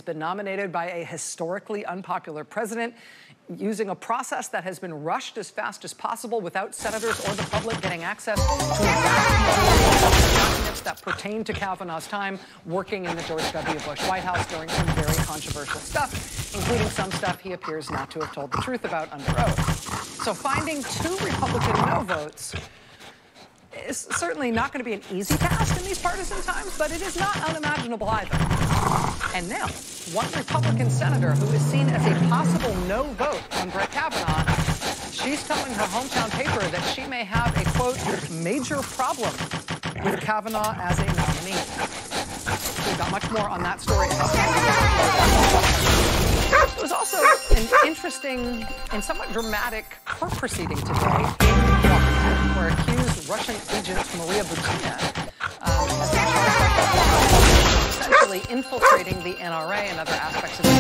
been nominated by a historically unpopular president, using a process that has been rushed as fast as possible without senators or the public getting access to documents that pertain to Kavanaugh's time working in the George W. Bush White House during some very controversial stuff, including some stuff he appears not to have told the truth about under oath. So finding 2 Republican no votes is certainly not going to be an easy task in these partisan times, but it is not unimaginable either. And now, one Republican senator who is seen as a possible no vote on Brett Kavanaugh, she's telling her hometown paper that she may have a, quote, major problem with Kavanaugh as a nominee. We've got much more on that story. It was also an interesting and somewhat dramatic court proceeding today in Washington, where accused Russian agent Maria Butina has been charged with essentially infiltrating the NRA and other aspects of the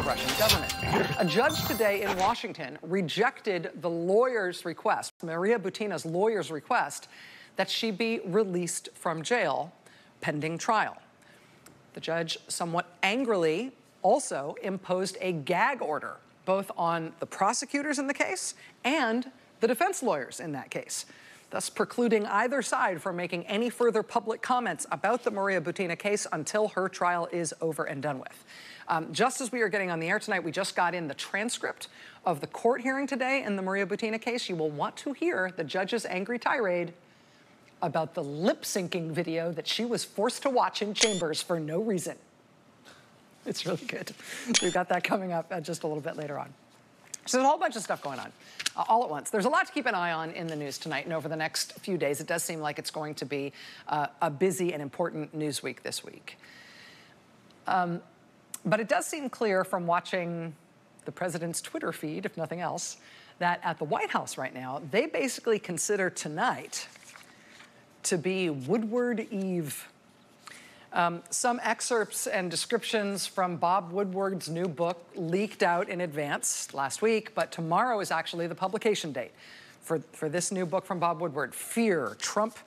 Russian government. A judge today in Washington rejected the lawyer's request, Maria Butina's lawyer's request, that she be released from jail pending trial. The judge somewhat angrily also imposed a gag order, both on the prosecutors in the case and the defense lawyers in that case, thus precluding either side from making any further public comments about the Maria Butina case until her trial is over and done with. Just as we are getting on the air tonight, we just got in the transcript of the court hearing today in the Maria Butina case. You will want to hear the judge's angry tirade about the lip-syncing video that she was forced to watch in chambers for no reason. It's really good. We've got that coming up just a little bit later on. So there's a whole bunch of stuff going on all at once. There's a lot to keep an eye on in the news tonight and over the next few days. It does seem like it's going to be a busy and important news week this week. But it does seem clear from watching the president's Twitter feed, if nothing else, that at the White House right now, they basically consider tonight to be Woodward Eve. Some excerpts and descriptions from Bob Woodward's new book leaked out in advance last week, but tomorrow is actually the publication date for this new book from Bob Woodward, Fear, Trump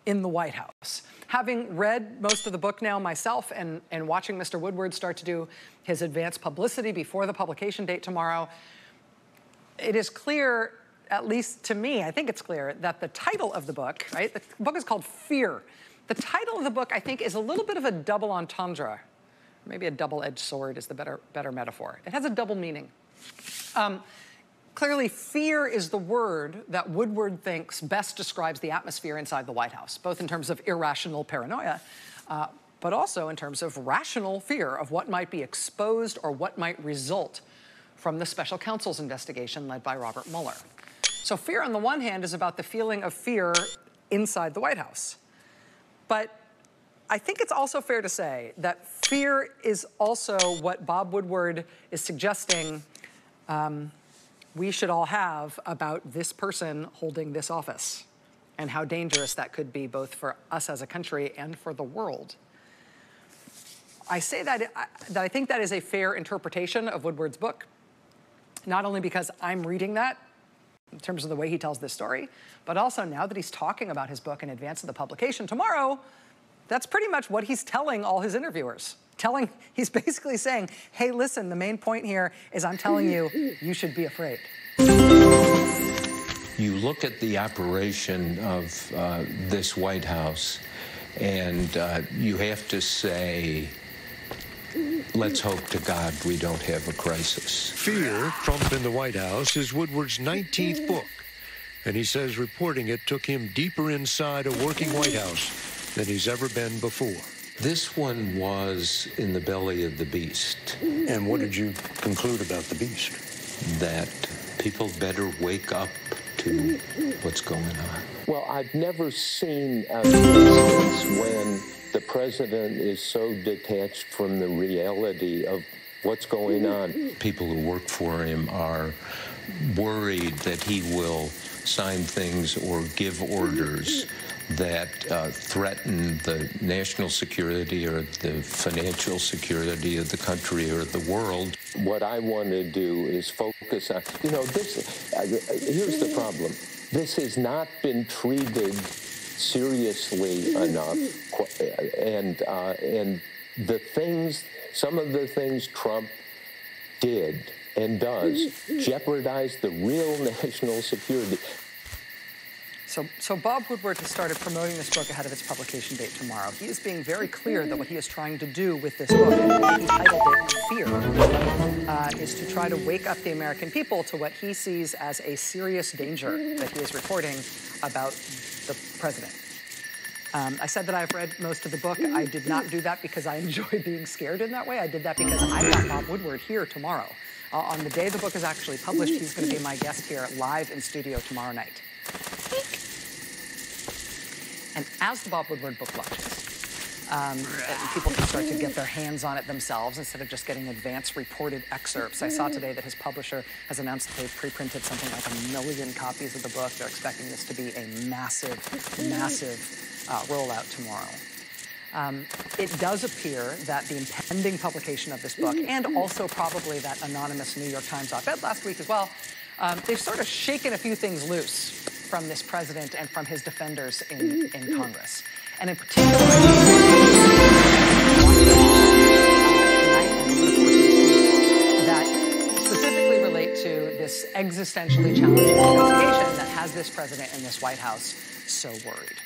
in the White House. Having read most of the book now myself and watching Mr. Woodward start to do his advanced publicity before the publication date tomorrow, it is clear, at least to me, I think it's clear, that the title of the book, right, the book is called Fear. The title of the book, I think, is a little bit of a double entendre. Maybe a double-edged sword is the better metaphor. It has a double meaning. Clearly, fear is the word that Woodward thinks best describes the atmosphere inside the White House, both in terms of irrational paranoia, but also in terms of rational fear of what might be exposed or what might result from the special counsel's investigation led by Robert Mueller. So fear, on the one hand, is about the feeling of fear inside the White House. But I think it's also fair to say that fear is also what Bob Woodward is suggesting we should all have about this person holding this office and how dangerous that could be both for us as a country and for the world. I say that I think that is a fair interpretation of Woodward's book, not only because I'm reading that in terms of the way he tells this story, but also now that he's talking about his book in advance of the publication tomorrow, that's pretty much what he's telling all his interviewers. He's basically saying, hey, listen, the main point here is I'm telling you, you should be afraid. You look at the operation of this White House, and you have to say, let's hope to God we don't have a crisis. Fear, Trump in the White House, is Woodward's 19th book. And he says reporting it took him deeper inside a working White House than he's ever been before. This one was in the belly of the beast. And what did you conclude about the beast? That people better wake up to what's going on. Well, I've never seen an instance when the president is so detached from the reality of what's going on. People who work for him are worried that he will sign things or give orders that threaten the national security or the financial security of the country or the world. What I want to do is focus on, here's the problem. This has not been treated seriously enough, and some of the things Trump did and does jeopardize the real national security. So Bob Woodward has started promoting this book ahead of its publication date tomorrow. He is being very clear that what he is trying to do with this book, and he titled it Fear, is to try to wake up the American people to what he sees as a serious danger that he is reporting about the president. I said that I've read most of the book. I did not do that because I enjoy being scared in that way. I did that because I've got Bob Woodward here tomorrow. On the day the book is actually published, he's going to be my guest here live in studio tomorrow night. And as the Bob Woodward book launches, people can start to get their hands on it themselves instead of just getting advance reported excerpts. I saw today that his publisher has announced that they've pre-printed something like 1 million copies of the book. They're expecting this to be a massive, massive rollout tomorrow. It does appear that the impending publication of this book, and also probably that anonymous New York Times op-ed last week as well, they've sort of shaken a few things loose from this president and from his defenders in Congress. And in particular, that specifically relate to this existentially challenging investigation that has this president and this White House so worried.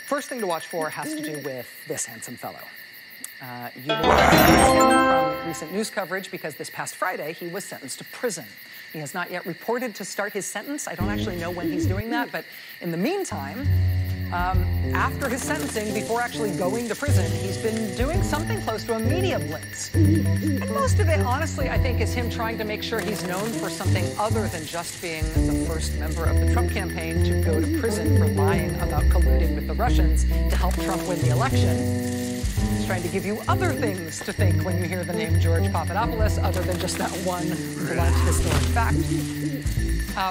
First thing to watch for has to do with this handsome fellow. You will recognize him from recent news coverage because this past Friday he was sentenced to prison. He has not yet reported to start his sentence. I don't actually know when he's doing that, but in the meantime, after his sentencing, before actually going to prison, he's been doing something close to a media blitz. And most of it, honestly, I think, is him trying to make sure he's known for something other than just being the first member of the Trump campaign to go to prison for lying about colluding with the Russians to help Trump win the election. He's trying to give you other things to think when you hear the name George Papadopoulos, other than just that one blunt historic fact.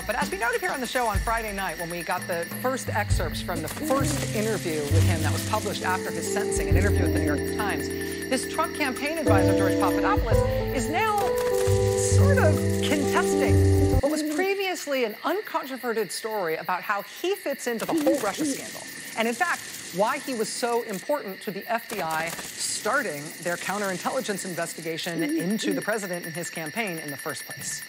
But as we noted here on the show on Friday night, when we got the first excerpts from the first interview with him that was published after his sentencing, an interview with the New York Times, this Trump campaign advisor, George Papadopoulos, is now sort of contesting what was previously an uncontroverted story about how he fits into the whole Russia scandal. And in fact, why he was so important to the FBI starting their counterintelligence investigation into the president and his campaign in the first place.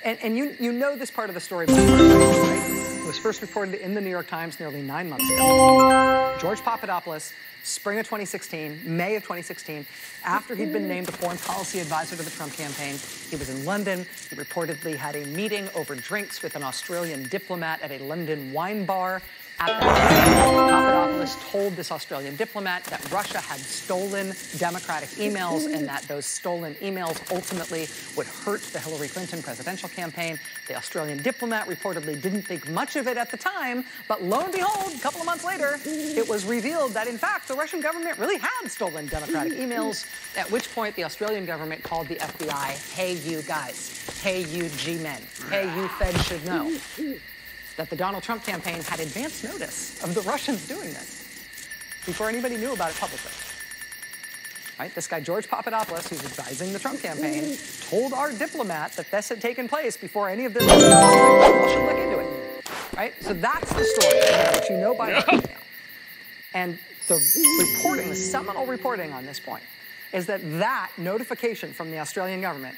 And you know this part of the story, right? It was first reported in the New York Times nearly 9 months ago. George Papadopoulos, spring of 2016, May of 2016, after he'd been named a foreign policy advisor to the Trump campaign, he was in London. He reportedly had a meeting over drinks with an Australian diplomat at a London wine bar. At that meeting, Papadopoulos told this Australian diplomat that Russia had stolen Democratic emails and that those stolen emails ultimately would hurt the Hillary Clinton presidential campaign. The Australian diplomat reportedly didn't think much of it at the time, but lo and behold, a couple of months later, it was revealed that, in fact, the Russian government really had stolen Democratic emails, at which point the Australian government called the FBI, hey, you guys, hey, you G-men, hey, you feds should know that the Donald Trump campaign had advance notice of the Russians doing this before anybody knew about it publicly. Right? This guy, George Papadopoulos, who's advising the Trump campaign, told our diplomat that this had taken place before any of this was done. Well, should look into it. Right? So that's the story, which you know by now. And the reporting, the seminal reporting on this point, is that that notification from the Australian government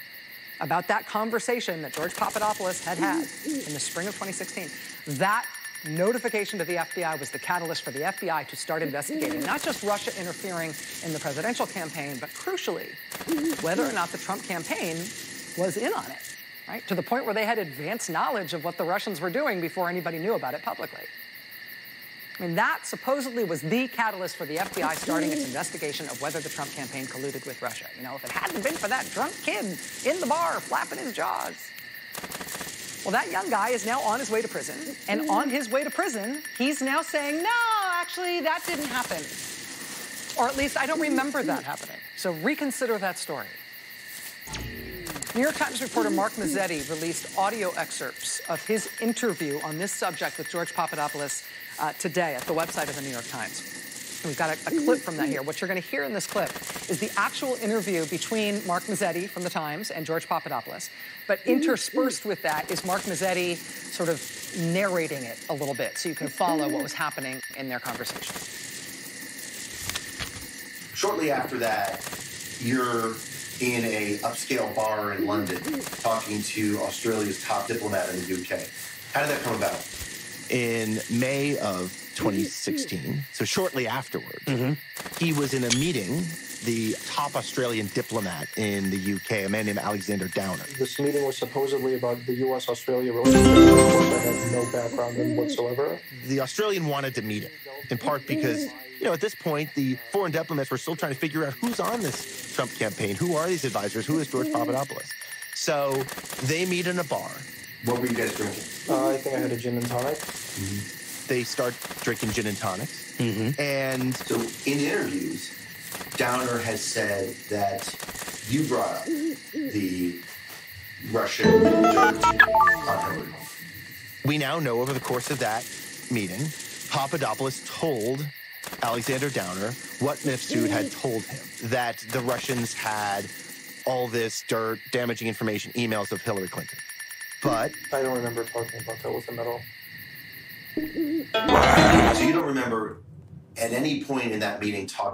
about that conversation that George Papadopoulos had in the spring of 2016, that notification to the FBI was the catalyst for the FBI to start investigating not just Russia interfering in the presidential campaign, but crucially, whether or not the Trump campaign was in on it, right? To the point where they had advanced knowledge of what the Russians were doing before anybody knew about it publicly. I mean, that supposedly was the catalyst for the FBI starting its investigation of whether the Trump campaign colluded with Russia. You know, if it hadn't been for that drunk kid in the bar flapping his jaws. Well, that young guy is now on his way to prison. And on his way to prison, he's now saying, no, actually, that didn't happen. Or at least I don't remember that happening. So reconsider that story. New York Times reporter Mark Mazzetti released audio excerpts of his interview on this subject with George Papadopoulos today at the website of the New York Times. We've got a clip from that here. What you're going to hear in this clip is the actual interview between Mark Mazzetti from The Times and George Papadopoulos. But interspersed with that is Mark Mazzetti sort of narrating it a little bit so you can follow what was happening in their conversation. Shortly after that, you're in a upscale bar in London talking to Australia's top diplomat in the UK. How did that come about? In May of 2016, so shortly afterwards, he was in a meeting, the top Australian diplomat in the UK, a man named Alexander Downer. This meeting was supposedly about the U.S.-Australia relationship. Of course, I had no background in whatsoever. The Australian wanted to meet him, in part because, you know, at this point, the foreign diplomats were still trying to figure out who's on this Trump campaign, who are these advisors, who is George Papadopoulos. So they meet in a bar. What were you guys drinking? I think I had a gin and tonic. They start drinking gin and tonics. And So in interviews, Downer has said that you brought up the Russian dirt on Hillary. we now know over the course of that meeting, Papadopoulos told Alexander Downer what Mifsud had told him, that the Russians had all this dirt, damaging information, emails of Hillary Clinton. But I don't remember talking about that with him at all. So you don't remember at any point in that meeting talking